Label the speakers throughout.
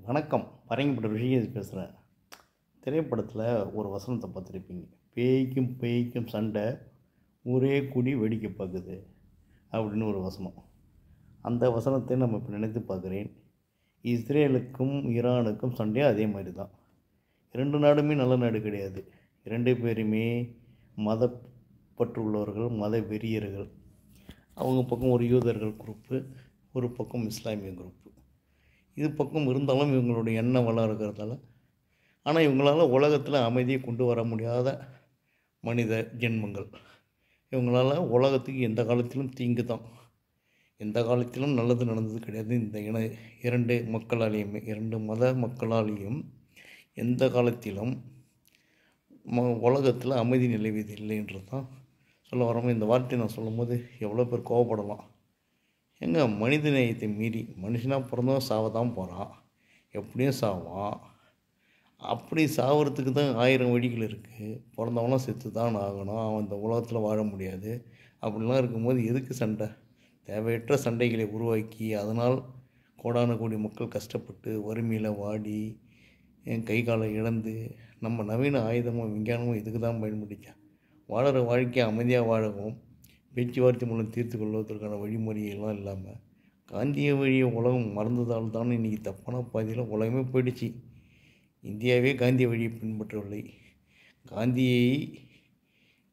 Speaker 1: வணக்கம். பரங்கிப்பட்ட ரிஷிகேஷ் பேசுகிறேன். திரைப்படத்தில் ஒரு வசனத்தை பார்த்துருப்பீங்க. பேய்க்கும் பேய்க்கும் சண்டை, ஊரே கூடி வேடிக்கை பார்க்குது அப்படின்னு ஒரு வசனம். அந்த வசனத்தை நம்ம இப்போ நினைத்து பார்க்குறேன். இஸ்ரேலுக்கும் ஈரானுக்கும் சண்டையும் அதே மாதிரி தான். இரண்டு நாடுமே நல்ல நாடு கிடையாது. இரண்டு பேருமே மதப்பற்றுள்ளவர்கள், மத வெறியர்கள். அவங்க பக்கம் ஒரு யூதர்கள் குரூப்பு, ஒரு பக்கம் இஸ்லாமிய குரூப்பு. இது பக்கம் இருந்தாலும் இவங்களுடைய எண்ணம் வளம் இருக்கிறதால, ஆனால் இவங்களால் உலகத்தில் அமைதியை கொண்டு வர முடியாத மனித ஜென்மங்கள். இவங்களால் உலகத்துக்கு எந்த காலத்திலும் தீங்கு தான். எந்த காலத்திலும் நல்லது நடந்தது கிடையாது. இந்த இரண்டு மக்களாலேயுமே, இரண்டு மத மக்களாலேயும் எந்த காலத்திலும் உலகத்தில் அமைதி நிலவியது இல்லைன்றது தான் சொல்ல வரோம். இந்த வார்த்தையை நான் சொல்லும் போது எவ்வளோ பேர் கோவப்படலாம். மனித நேயத்தை மீறி மனுஷனாக பிறந்தவன் சாவ தான் போகிறான், எப்படியும் சாவான். அப்படி சாவறதுக்கு தான் 1000 வழிகள் இருக்குது. பிறந்தவனும் செத்து தான் ஆகணும், அவன் இந்த உலகத்தில் வாழ முடியாது. அப்படிலாம் இருக்கும்போது எதுக்கு சண்டை? தேவையற்ற சண்டைகளை உருவாக்கி அதனால் கோடான கோடி மக்கள் கஷ்டப்பட்டு வறுமையில் வாடி கை காலை இழந்து நம்ம நவீன ஆயுதமும் விஞ்ஞானமும் இதுக்கு தான் பயன்படுத்தா. வாழற வாழ்க்கையை அமைதியாக வாழவும், பேச்சுவார்த்தை மூலம் தீர்த்து கொள்வதற்கான வழிமுறையெல்லாம் இல்லாமல் காந்திய வழியை உலகம் மறந்ததால் தான் இன்றைக்கி தப்பான பாதையில் உலகமே போயிடுச்சு. இந்தியாவே காந்திய வழியை பின்பற்றவில்லை. காந்தியை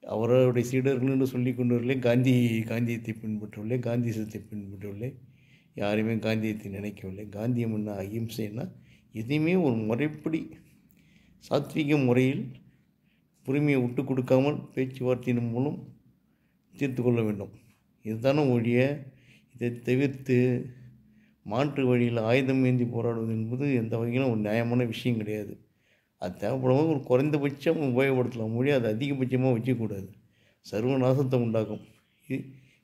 Speaker 1: அவருடைய சீடர்கள் என்று சொல்லி கொண்டவர்களே காந்தியத்தை பின்பற்றவில்லை, காந்தியத்தை பின்பற்றவில்லை. யாருமே காந்தியத்தை நினைக்கவில்லை. காந்தியம் என்ன, அகிம்சைன்னா எதையுமே ஒரு முறைப்படி சாத்வீக முறையில் உரிமையை விட்டு கொடுக்காமல் பேச்சுவார்த்தையின் மூலம் தீர்த்து கொள்ள வேண்டும். இதுதானே ஒழிய இதை தவிர்த்து மாற்று வழியில் ஆயுதம் ஏந்தி போராடுவது என்பது எந்த வகையிலும் ஒரு நியாயமான விஷயம் கிடையாது. அது தேவைப்படும்போது ஒரு குறைந்தபட்சம் உபயோகப்படுத்தலாம், மொழி அதை அதிகபட்சமாக வச்சுக்கூடாது. சர்வநாசத்தை உண்டாக்கும்.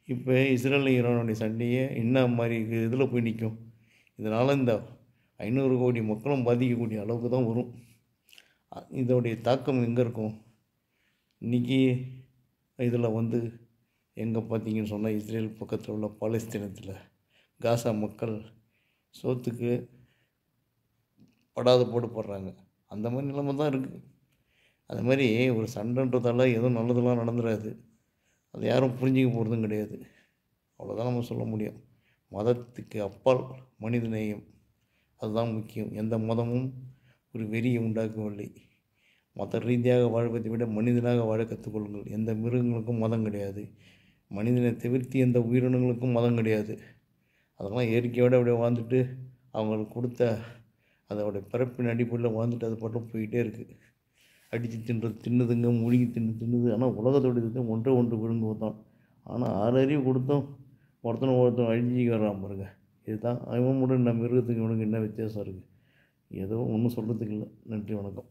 Speaker 1: இப்போ இஸ்ரேல் ஈரானுடைய சண்டையை என்ன மாதிரி இதில் போய் நிற்கும்? இதனால் இந்த 500 கோடி மக்களும் பாதிக்கக்கூடிய அளவுக்கு தான் வரும். இதோடைய தாக்கம் எங்கே இருக்கும்? இன்றைக்கி இதில் எங்கே பார்த்தீங்கன்னு சொன்னால், இஸ்ரேல் பக்கத்தில் உள்ள பாலஸ்தீனத்தில் காசா மக்கள் சோத்துக்கு படாத போடுறாங்க. அந்த மாதிரி நிலைமை தான் இருக்குது. அது மாதிரி ஒரு சண்டைன்றதால எதுவும் நல்லதெல்லாம் நடந்துடாது. அதை யாரும் புரிஞ்சிக்க போகிறதும் கிடையாது. அவ்வளோதான் நம்ம சொல்ல முடியும். மதத்துக்கு அப்பால் மனித நேயம், அதுதான் முக்கியம். எந்த மதமும் ஒரு வெறியை உண்டாக்கவில்லை. மத ரீதியாக வாழ்வதை விட மனிதனாக வாழ கற்றுக்கொள்ளுங்கள். எந்த மிருகங்களுக்கும் மதம் கிடையாது. மனிதனை தவிர்த்து எந்த உயிரினங்களுக்கும் மதம் கிடையாது. அதெல்லாம் இயற்கையோடு அப்படியே வாழ்ந்துட்டு அவங்களுக்கு கொடுத்த அதோடைய பிறப்பின் அடிப்படையில் வாழ்ந்துட்டு அது பாட்டும் போய்கிட்டே இருக்குது. அடித்து தின்னுதுங்க, முழுகி தின்னுது. ஆனால் உலகத்தோட இது ஒன்று விழுங்குவது தான். ஆனால் 6 அறிவு கொடுத்தோம் ஒருத்தன் அழிஞ்சிக்கு வர்றான் பாருங்க. இதுதான் அவன் கூட நம்ம மிருகத்துக்கு இவனுக்கு என்ன வித்தியாசம் இருக்குது? ஏதோ ஒன்றும் சொல்கிறதுக்கு இல்லை. நன்றி, வணக்கம்.